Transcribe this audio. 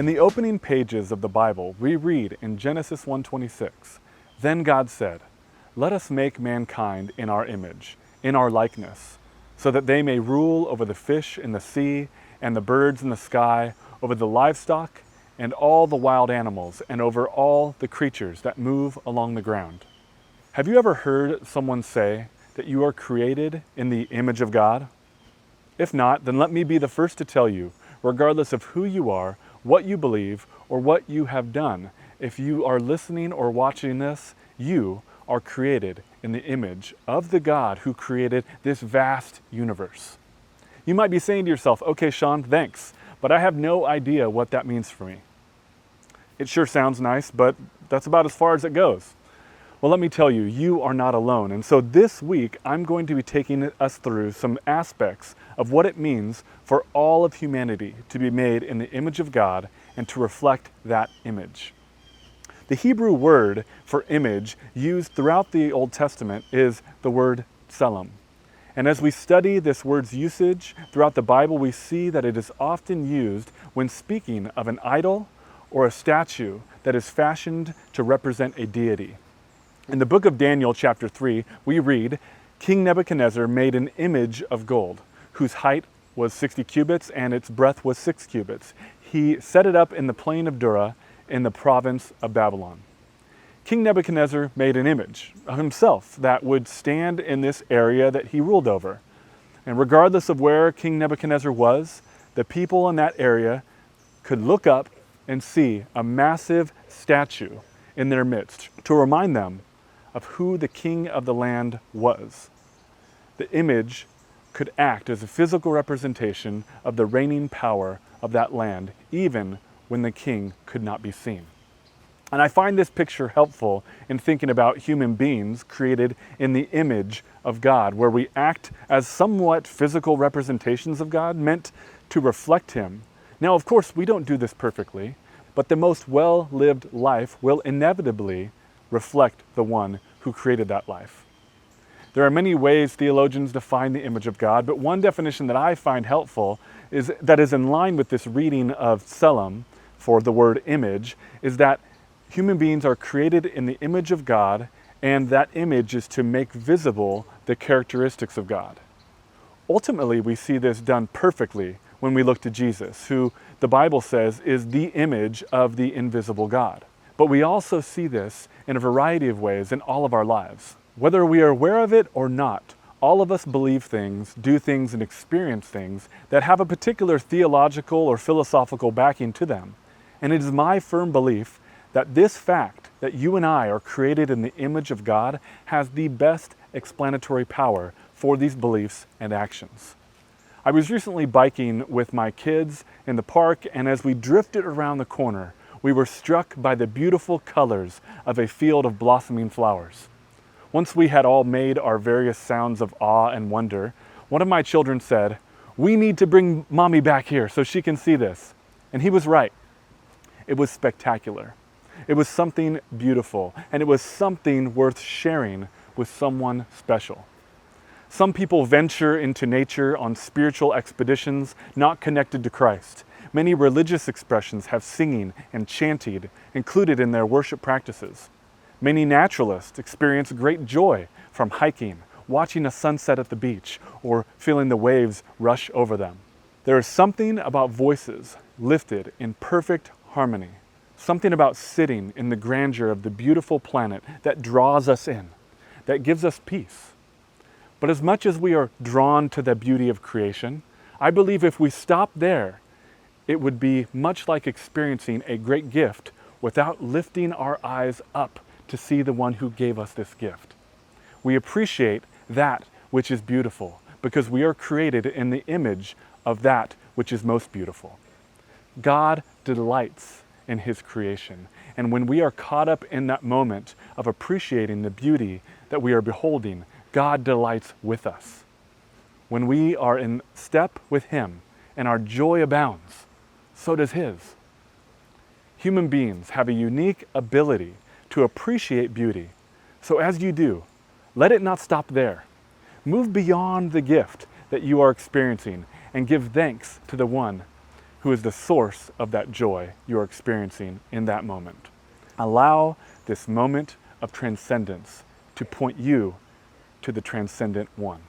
In the opening pages of the Bible, we read in Genesis 1:26, "Then God said, 'Let us make mankind in our image, in our likeness, so that they may rule over the fish in the sea and the birds in the sky, over the livestock and all the wild animals, and over all the creatures that move along the ground.'" Have you ever heard someone say that you are created in the image of God? If not, then let me be the first to tell you, regardless of who you are, what you believe, or what you have done, if you are listening or watching this, you are created in the image of the God who created this vast universe. You might be saying to yourself, "Okay, Shawn, thanks, but I have no idea what that means for me." It sure sounds nice, but that's about as far as it goes. Well, let me tell you, you are not alone. And so this week, I'm going to be taking us through some aspects of what it means for all of humanity to be made in the image of God and to reflect that image. The Hebrew word for image used throughout the Old Testament is the word selim. And as we study this word's usage throughout the Bible, we see that it is often used when speaking of an idol or a statue that is fashioned to represent a deity. In the book of Daniel, chapter 3, we read, "King Nebuchadnezzar made an image of gold, whose height was 60 cubits and its breadth was 6 cubits. He set it up in the plain of Dura in the province of Babylon." King Nebuchadnezzar made an image of himself that would stand in this area that he ruled over. And regardless of where King Nebuchadnezzar was, the people in that area could look up and see a massive statue in their midst to remind them of who the king of the land was. The image could act as a physical representation of the reigning power of that land, even when the king could not be seen. And I find this picture helpful in thinking about human beings created in the image of God, where we act as somewhat physical representations of God, meant to reflect Him. Now, of course, we don't do this perfectly, but the most well-lived life will inevitably reflect the one who created that life. There are many ways theologians define the image of God, but one definition that I find helpful that is in line with this reading of selim for the word image, is that human beings are created in the image of God, and that image is to make visible the characteristics of God. Ultimately, we see this done perfectly when we look to Jesus, who the Bible says is the image of the invisible God. But we also see this in a variety of ways in all of our lives. Whether we are aware of it or not, all of us believe things, do things, and experience things that have a particular theological or philosophical backing to them. And it is my firm belief that this fact that you and I are created in the image of God has the best explanatory power for these beliefs and actions. I was recently biking with my kids in the park, and as we drifted around the corner, we were struck by the beautiful colors of a field of blossoming flowers. Once we had all made our various sounds of awe and wonder, one of my children said, "We need to bring Mommy back here so she can see this." And he was right. It was spectacular. It was something beautiful, and it was something worth sharing with someone special. Some people venture into nature on spiritual expeditions not connected to Christ. Many religious expressions have singing and chanting included in their worship practices. Many naturalists experience great joy from hiking, watching a sunset at the beach, or feeling the waves rush over them. There is something about voices lifted in perfect harmony, something about sitting in the grandeur of the beautiful planet that draws us in, that gives us peace. But as much as we are drawn to the beauty of creation, I believe if we stop there, it would be much like experiencing a great gift without lifting our eyes up to see the one who gave us this gift. We appreciate that which is beautiful because we are created in the image of that which is most beautiful. God delights in His creation, and when we are caught up in that moment of appreciating the beauty that we are beholding, God delights with us. When we are in step with Him and our joy abounds, so does His. Human beings have a unique ability to appreciate beauty. So as you do, let it not stop there. Move beyond the gift that you are experiencing and give thanks to the one who is the source of that joy you're experiencing in that moment. Allow this moment of transcendence to point you to the transcendent one.